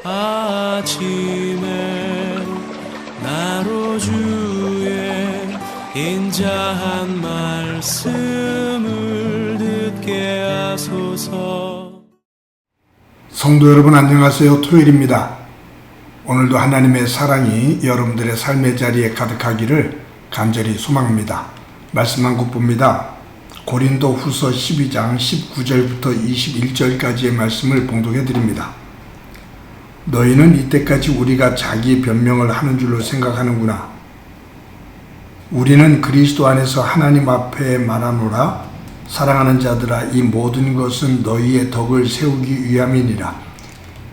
아침에 나로 주의 인자한 말씀을 듣게 하소서. 성도 여러분 안녕하세요. 토요일입니다. 오늘도 하나님의 사랑이 여러분들의 삶의 자리에 가득하기를 간절히 소망합니다. 말씀 한 곳 봅니다. 고린도 후서 12장 19절부터 21절까지의 말씀을 봉독해 드립니다. 너희는 이때까지 우리가 자기 변명을 하는 줄로 생각하는구나. 우리는 그리스도 안에서 하나님 앞에 말하노라. 사랑하는 자들아, 이 모든 것은 너희의 덕을 세우기 위함이니라.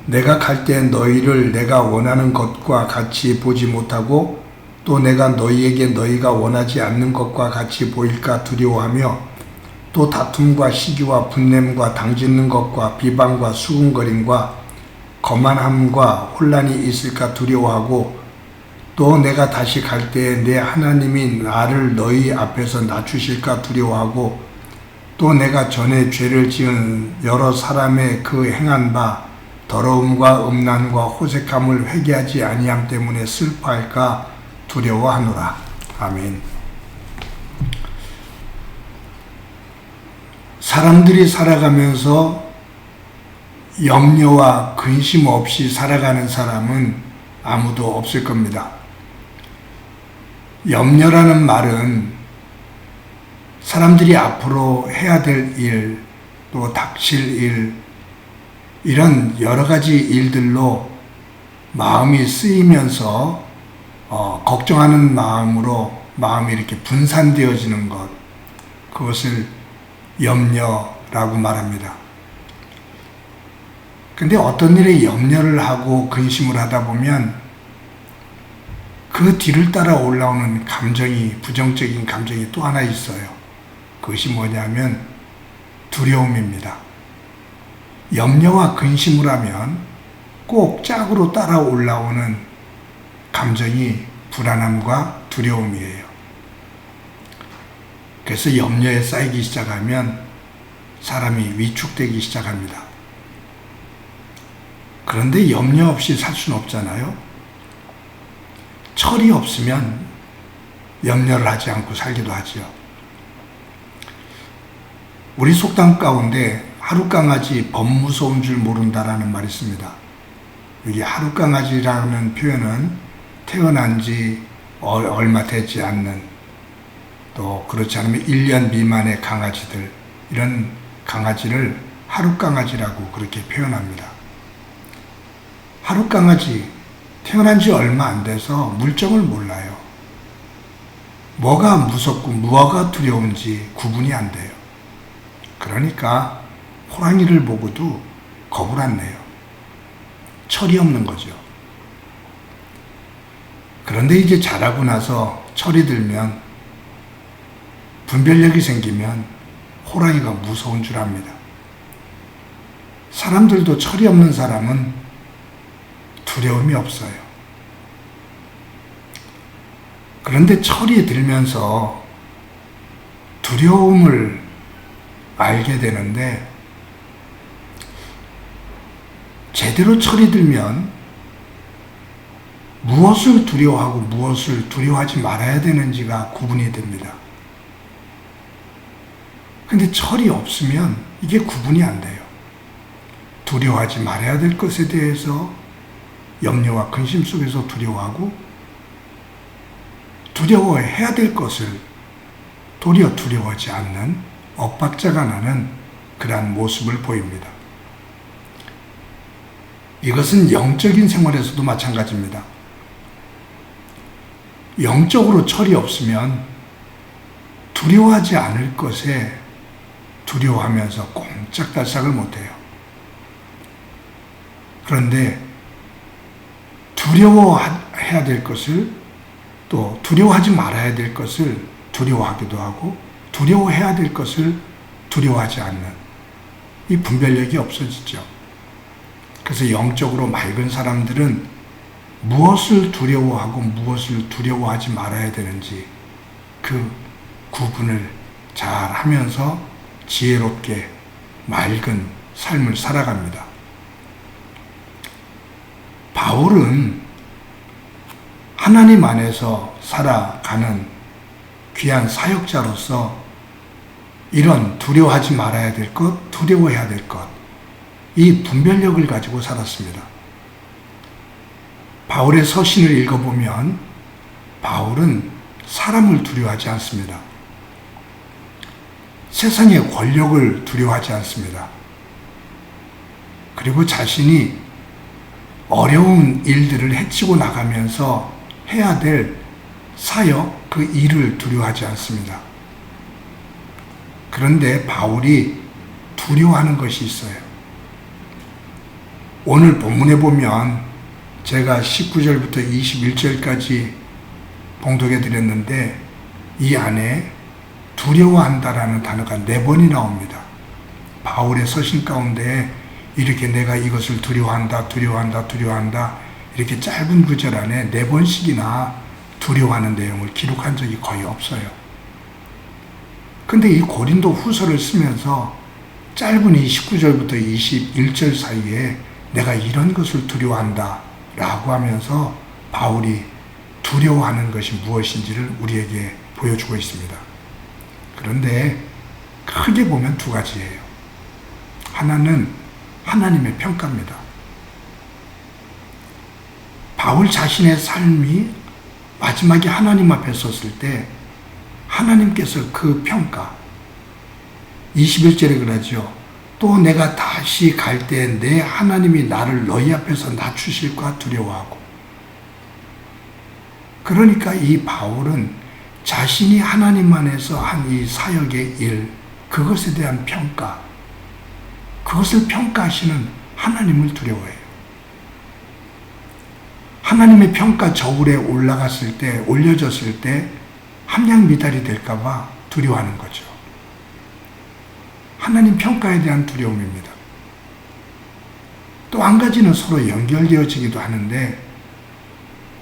내가 갈 때 너희를 내가 원하는 것과 같이 보지 못하고 또 내가 너희에게 너희가 원하지 않는 것과 같이 보일까 두려워하며 또 다툼과 시기와 분냄과 당짓는 것과 비방과 수군거림과 거만함과 혼란이 있을까 두려워하고 또 내가 다시 갈 때에 내 하나님이 나를 너희 앞에서 낮추실까 두려워하고 또 내가 전에 죄를 지은 여러 사람의 그 행한 바 더러움과 음란과 호색함을 회개하지 아니함 때문에 슬퍼할까 두려워하노라. 아멘. 사람들이 살아가면서 염려와 근심 없이 살아가는 사람은 아무도 없을 겁니다. 염려라는 말은 사람들이 앞으로 해야 될 일, 또 닥칠 일, 이런 여러 가지 일들로 마음이 쓰이면서 걱정하는 마음으로 마음이 이렇게 분산되어지는 것, 그것을 염려라고 말합니다. 근데 어떤 일에 염려를 하고 근심을 하다 보면 그 뒤를 따라 올라오는 감정이, 부정적인 감정이 또 하나 있어요. 그것이 뭐냐면 두려움입니다. 염려와 근심을 하면 꼭 짝으로 따라 올라오는 감정이 불안함과 두려움이에요. 그래서 염려에 쌓이기 시작하면 사람이 위축되기 시작합니다. 그런데 염려 없이 살 수는 없잖아요. 철이 없으면 염려를 하지 않고 살기도 하죠. 우리 속담 가운데 하룻강아지 범 무서운 줄 모른다라는 말이 있습니다. 여기 하룻강아지라는 표현은 태어난 지 얼마 되지 않는, 또 그렇지 않으면 1년 미만의 강아지들, 이런 강아지를 하룻강아지라고 그렇게 표현합니다. 하룻강아지, 태어난 지 얼마 안 돼서 물정을 몰라요. 뭐가 무섭고 뭐가 두려운지 구분이 안 돼요. 그러니까 호랑이를 보고도 겁을 안 내요. 철이 없는 거죠. 그런데 이제 자라고 나서 철이 들면, 분별력이 생기면 호랑이가 무서운 줄 압니다. 사람들도 철이 없는 사람은 두려움이 없어요. 그런데 철이 들면서 두려움을 알게 되는데, 제대로 철이 들면 무엇을 두려워하고 무엇을 두려워하지 말아야 되는지가 구분이 됩니다. 근데 철이 없으면 이게 구분이 안 돼요. 두려워하지 말아야 될 것에 대해서 염려와 근심 속에서 두려워하고, 두려워해야 될 것을 도리어 두려워하지 않는 엇박자가 나는 그러한 모습을 보입니다. 이것은 영적인 생활에서도 마찬가지입니다. 영적으로 철이 없으면 두려워하지 않을 것에 두려워하면서 꼼짝달싹을 못해요. 그런데 두려워해야 될 것을, 또 두려워하지 말아야 될 것을 두려워하기도 하고, 두려워해야 될 것을 두려워하지 않는 이 분별력이 없어지죠. 그래서 영적으로 맑은 사람들은 무엇을 두려워하고 무엇을 두려워하지 말아야 되는지 그 구분을 잘 하면서 지혜롭게 맑은 삶을 살아갑니다. 바울은 하나님 안에서 살아가는 귀한 사역자로서 이런 두려워하지 말아야 될 것, 두려워해야 될 것, 이 분별력을 가지고 살았습니다. 바울의 서신을 읽어보면 바울은 사람을 두려워하지 않습니다. 세상의 권력을 두려워하지 않습니다. 그리고 자신이 어려운 일들을 헤치고 나가면서 해야 될 사역, 그 일을 두려워하지 않습니다. 그런데 바울이 두려워하는 것이 있어요. 오늘 본문에 보면 제가 19절부터 21절까지 봉독해 드렸는데 이 안에 두려워한다라는 단어가 4번이 나옵니다. 바울의 서신 가운데 이렇게 내가 이것을 두려워한다, 두려워한다, 두려워한다 이렇게 짧은 구절 안에 4번씩이나 두려워하는 내용을 기록한 적이 거의 없어요. 근데 이 고린도 후서를 쓰면서 짧은 이 19절부터 21절 사이에 내가 이런 것을 두려워한다 라고 하면서 바울이 두려워하는 것이 무엇인지를 우리에게 보여주고 있습니다. 그런데 크게 보면 2가지예요. 하나는 하나님의 평가입니다. 바울 자신의 삶이 마지막에 하나님 앞에 섰을 때 하나님께서 그 평가 21절에 그러죠. 또 내가 다시 갈 때 내 하나님이 나를 너희 앞에서 낮추실까 두려워하고. 그러니까 이 바울은 자신이 하나님 안에서 한 이 사역의 일, 그것에 대한 평가, 그것을 평가하시는 하나님을 두려워해요. 하나님의 평가 저울에 올라갔을 때, 올려졌을 때 함량 미달이 될까봐 두려워하는 거죠. 하나님 평가에 대한 두려움입니다. 또 한 가지는 서로 연결되어지기도 하는데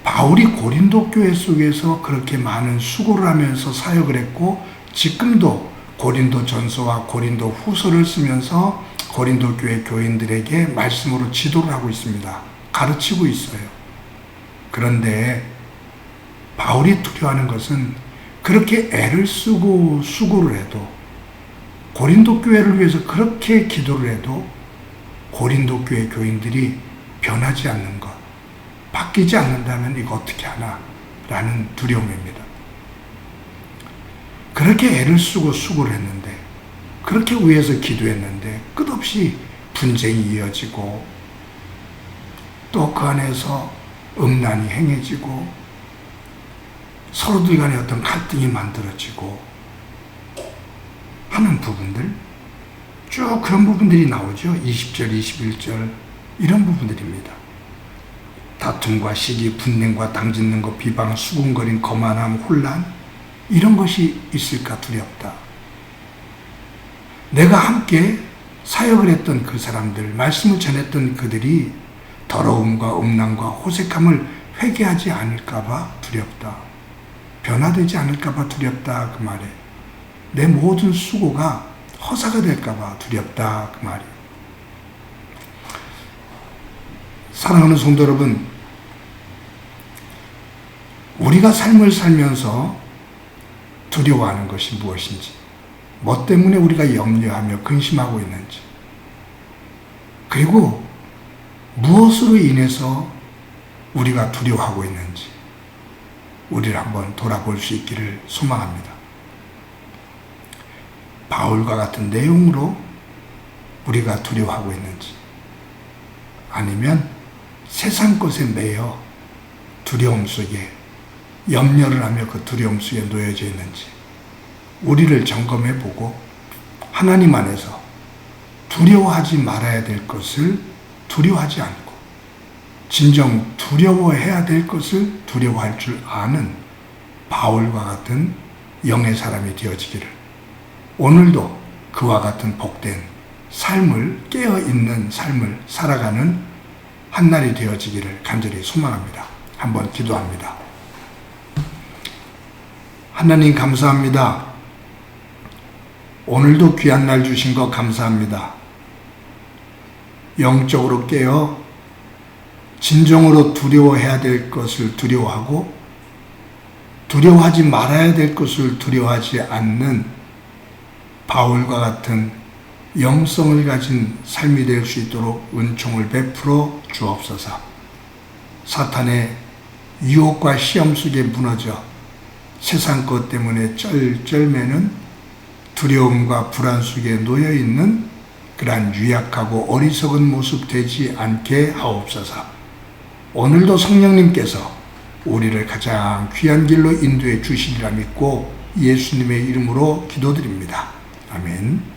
바울이 고린도 교회 속에서 그렇게 많은 수고를 하면서 사역을 했고 지금도 고린도 전서와 고린도 후서를 쓰면서 고린도 교회 교인들에게 말씀으로 지도를 하고 있습니다. 가르치고 있어요. 그런데 바울이 두려워하는 것은 그렇게 애를 쓰고 수고를 해도 고린도 교회를 위해서 그렇게 기도를 해도 고린도 교회 교인들이 변하지 않는 것, 바뀌지 않는다면 이거 어떻게 하나? 라는 두려움입니다. 그렇게 애를 쓰고 수고를 했는데, 그렇게 위해서 기도했는데 끝없이 분쟁이 이어지고 또 그 안에서 음란이 행해지고 서로들 간에 어떤 갈등이 만들어지고 하는 부분들, 쭉 그런 부분들이 나오죠. 20절, 21절 이런 부분들입니다. 다툼과 시기, 분냉과 당짓는 것, 비방, 수군거림, 거만함, 혼란 이런 것이 있을까 두렵다. 내가 함께 사역을 했던 그 사람들, 말씀을 전했던 그들이 더러움과 음란과 호색함을 회개하지 않을까봐 두렵다. 변화되지 않을까봐 두렵다 그 말에 내 모든 수고가 허사가 될까봐 두렵다 그 말이에요. 사랑하는 성도 여러분, 우리가 삶을 살면서 두려워하는 것이 무엇인지, 뭐 때문에 우리가 염려하며 근심하고 있는지, 그리고 무엇으로 인해서 우리가 두려워하고 있는지 우리를 한번 돌아볼 수 있기를 소망합니다. 바울과 같은 내용으로 우리가 두려워하고 있는지, 아니면 세상 것에 매여 두려움 속에 염려를 하며 그 두려움 속에 놓여져 있는지 우리를 점검해 보고 하나님 안에서 두려워하지 말아야 될 것을 두려워하지 않고 진정 두려워해야 될 것을 두려워할 줄 아는 바울과 같은 영의 사람이 되어지기를, 오늘도 그와 같은 복된 삶을, 깨어있는 삶을 살아가는 한날이 되어지기를 간절히 소망합니다. 한번 기도합니다. 하나님 감사합니다. 오늘도 귀한 날 주신 것 감사합니다. 영적으로 깨어 진정으로 두려워해야 될 것을 두려워하고 두려워하지 말아야 될 것을 두려워하지 않는 바울과 같은 영성을 가진 삶이 될 수 있도록 은총을 베풀어 주옵소서. 사탄의 유혹과 시험 속에 무너져 세상 것 때문에 쩔쩔매는 두려움과 불안 속에 놓여있는 그러한 유약하고 어리석은 모습 되지 않게 하옵소서. 오늘도 성령님께서 우리를 가장 귀한 길로 인도해 주시리라 믿고 예수님의 이름으로 기도드립니다. 아멘.